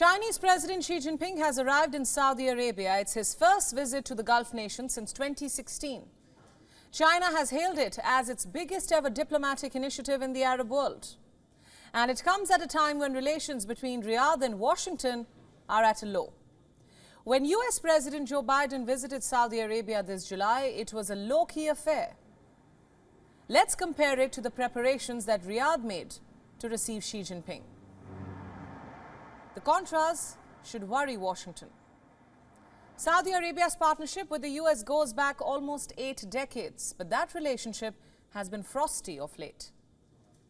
Chinese President Xi Jinping has arrived in Saudi Arabia. It's his first visit to the Gulf nation since 2016. China has hailed it as its biggest ever diplomatic initiative in the Arab world. And it comes at a time when relations between Riyadh and Washington are at a low. When US President Joe Biden visited Saudi Arabia this July, it was a low-key affair. Let's compare it to the preparations that Riyadh made to receive Xi Jinping. The contrast should worry Washington. Saudi Arabia's partnership with the US goes back almost 8 decades, but that relationship has been frosty of late.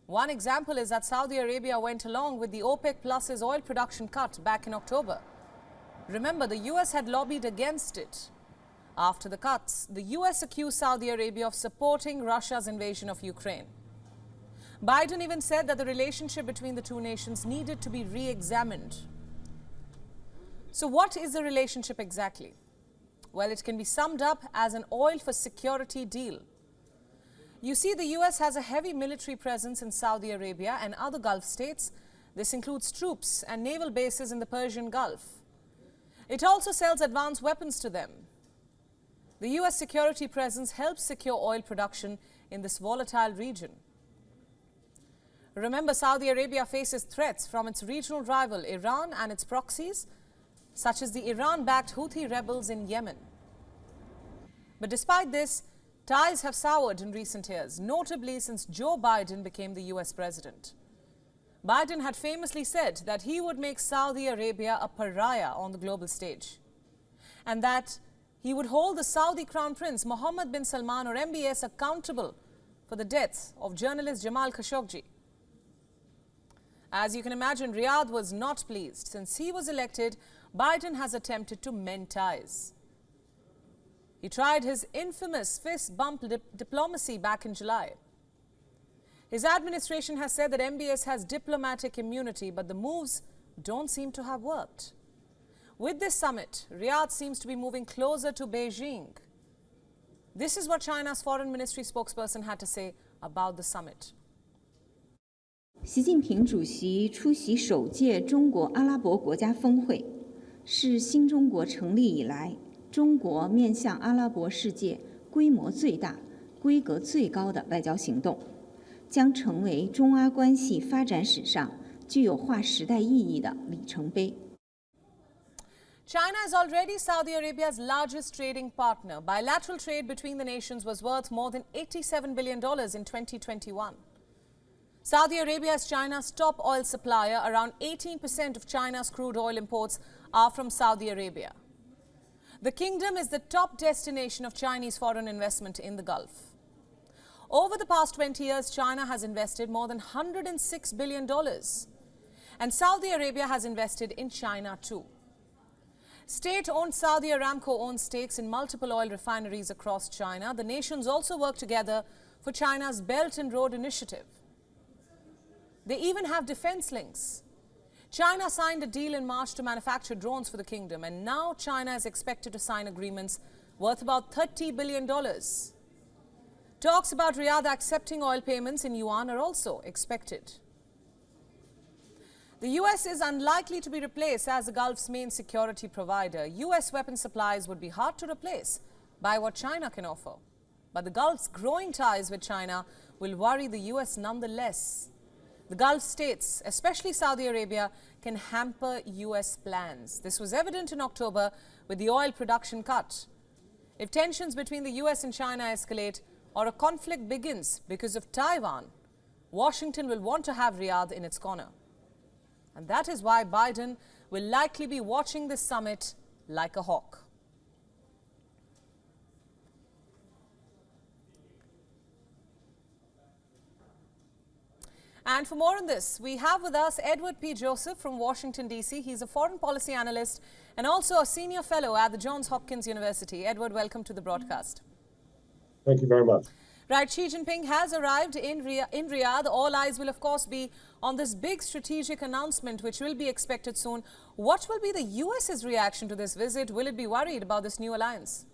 One example is that Saudi Arabia went along with the OPEC Plus's oil production cut back in October. Remember, the US had lobbied against it. After the cuts, the US accused Saudi Arabia of supporting Russia's invasion of Ukraine. Biden even said that the relationship between the two nations needed to be re-examined. So what is the relationship exactly? Well, it can be summed up as an oil for security deal. You see, the US has a heavy military presence in Saudi Arabia and other Gulf states. This includes troops and naval bases in the Persian Gulf. It also sells advanced weapons to them. The US security presence helps secure oil production in this volatile region. Remember, Saudi Arabia faces threats from its regional rival Iran and its proxies, such as the Iran-backed Houthi rebels in Yemen. But despite this, ties have soured in recent years, notably since Joe Biden became the US president. Biden had famously said that he would make Saudi Arabia a pariah on the global stage, and that he would hold the Saudi Crown Prince Mohammed bin Salman, or MBS, accountable for the death of journalist Jamal Khashoggi. As you can imagine, Riyadh was not pleased. Since he was elected, Biden has attempted to mend ties. He tried his infamous fist bump diplomacy back in July. His administration has said that MBS has diplomatic immunity, but the moves don't seem to have worked. With this summit, Riyadh seems to be moving closer to Beijing. This is what China's foreign ministry spokesperson had to say about the summit. 习近平主席出席首届中国阿拉伯国家峰会，是新中国成立以来中国面向阿拉伯世界规模最大、规格最高的外交行动，将成为中阿关系发展史上具有划时代意义的里程碑。 China is already Saudi Arabia's largest trading partner. Bilateral trade between the nations was worth more than $87 billion in 2021. Saudi Arabia is China's top oil supplier. Around 18% of China's crude oil imports are from Saudi Arabia. The kingdom is the top destination of Chinese foreign investment in the Gulf. Over the past 20 years, China has invested more than $106 billion. And Saudi Arabia has invested in China too. State-owned Saudi Aramco owns stakes in multiple oil refineries across China. The nations also work together for China's Belt and Road Initiative. They even have defense links. China signed a deal in March to manufacture drones for the kingdom, and now China is expected to sign agreements worth about $30 billion. Talks about Riyadh accepting oil payments in yuan are also expected. The US is unlikely to be replaced as the Gulf's main security provider. US weapon supplies would be hard to replace by what China can offer. But the Gulf's growing ties with China will worry the US nonetheless. The Gulf states, especially Saudi Arabia, can hamper US plans. This was evident in October with the oil production cut. If tensions between the US and China escalate, or a conflict begins because of Taiwan, Washington will want to have Riyadh in its corner. And that is why Biden will likely be watching this summit like a hawk. And for more on this, we have with us Edward P. Joseph from Washington, D.C. He's a foreign policy analyst and also a senior fellow at the Johns Hopkins University. Edward, welcome to the broadcast. Thank you very much. Right, Xi Jinping has arrived in Riyadh. All eyes will, of course, be on this big strategic announcement, which will be expected soon. What will be the U.S.'s reaction to this visit? Will it be worried about this new alliance?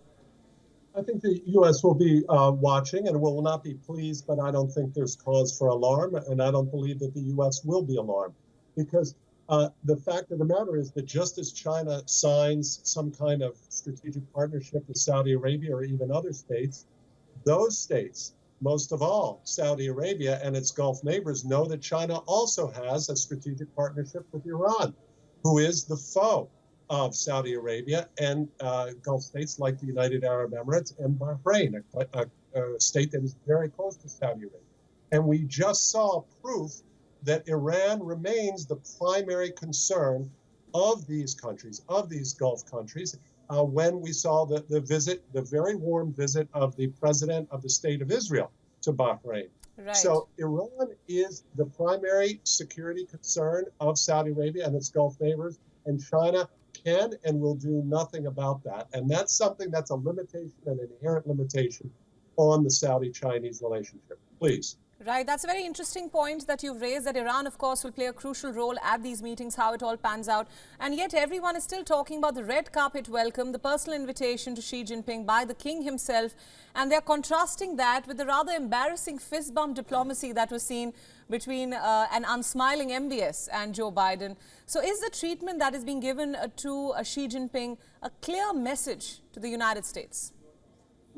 I think the U.S. will be watching and will not be pleased, but I don't think there's cause for alarm, and I don't believe that the U.S. will be alarmed because The fact of the matter is that just as China signs some kind of strategic partnership with Saudi Arabia or even other states, those states, most of all Saudi Arabia and its Gulf neighbors, know that China also has a strategic partnership with Iran, who is the foe of Saudi Arabia and Gulf states like the United Arab Emirates and Bahrain, a state that is very close to Saudi Arabia. And we just saw proof that Iran remains the primary concern of these countries, of these Gulf countries, when we saw the very warm visit of the president of the State of Israel to Bahrain. Right. So Iran is the primary security concern of Saudi Arabia and its Gulf neighbors, and China can and will do nothing about that. And that's something that's a limitation, an inherent limitation on the Saudi-Chinese relationship. Please. Right, that's a very interesting point that you've raised, that Iran, of course, will play a crucial role at these meetings, how it all pans out. And yet everyone is still talking about the red carpet welcome, the personal invitation to Xi Jinping by the king himself. And they're contrasting that with the rather embarrassing fist bump diplomacy that was seen between an unsmiling MBS and Joe Biden. So is the treatment that is being given to Xi Jinping a clear message to the United States?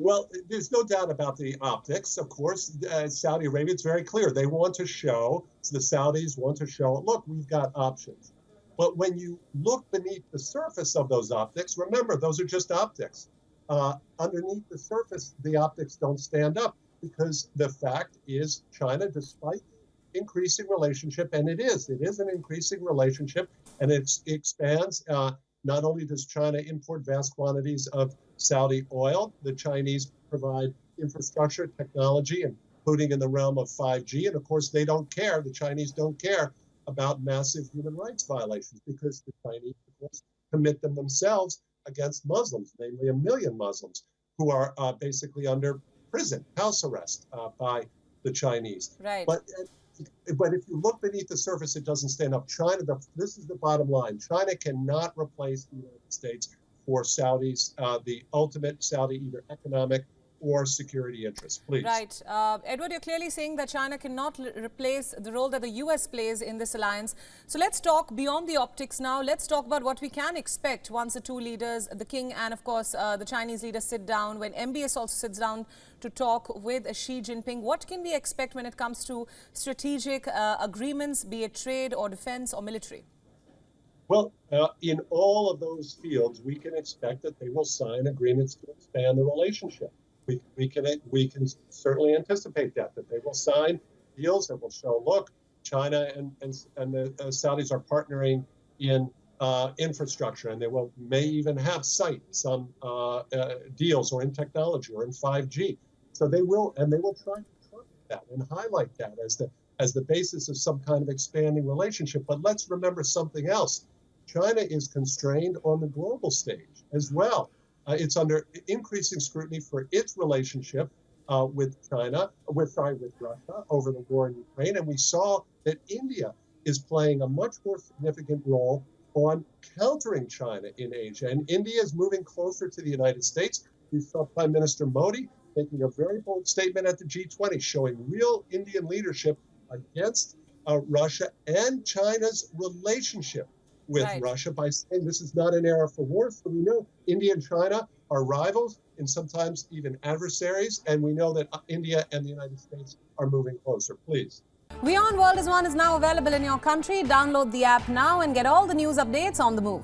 Well, there's no doubt about the optics. Of course, Saudi Arabia, it's very clear. They want to show, the Saudis want to show, look, we've got options. But when you look beneath the surface of those optics, remember, those are just optics. Underneath the surface, the optics don't stand up, because the fact is China, despite increasing relationship, and it is an increasing relationship, and it expands. Not only does China import vast quantities of Saudi oil, the Chinese provide infrastructure, technology, including in the realm of 5G. And of course, they don't care, the Chinese don't care about massive human rights violations, because the Chinese, of course, commit them themselves against Muslims, namely 1 million Muslims, who are basically under prison, house arrest by the Chinese. Right. But if you look beneath the surface, it doesn't stand up. China, this is the bottom line. China cannot replace the United States for Saudis, the ultimate Saudi either economic or security interests. Please. Right. Edward, you're clearly saying that China cannot replace the role that the US plays in this alliance. So let's talk beyond the optics now. Let's talk about what we can expect once the two leaders, the king and, of course, the Chinese leader, sit down, when MBS also sits down to talk with Xi Jinping. What can we expect when it comes to strategic agreements, be it trade or defense or military? Well, in all of those fields, we can expect that they will sign agreements to expand the relationship. We can certainly anticipate that they will sign deals that will show, look, China and the Saudis are partnering in infrastructure, and they may even have some deals or in technology or in 5G. So they will try to target that and highlight that as the basis of some kind of expanding relationship. But let's remember something else. China is constrained on the global stage as well. It's under increasing scrutiny for its relationship with Russia over the war in Ukraine. And we saw that India is playing a much more significant role on countering China in Asia. And India is moving closer to the United States. We saw Prime Minister Modi making a very bold statement at the G20, showing real Indian leadership against Russia and China's relationship with Russia by saying this is not an era for war. So we know India and China are rivals and sometimes even adversaries. And we know that India and the United States are moving closer. Please. WION World is One is now available in your country. Download the app now and get all the news updates on the move.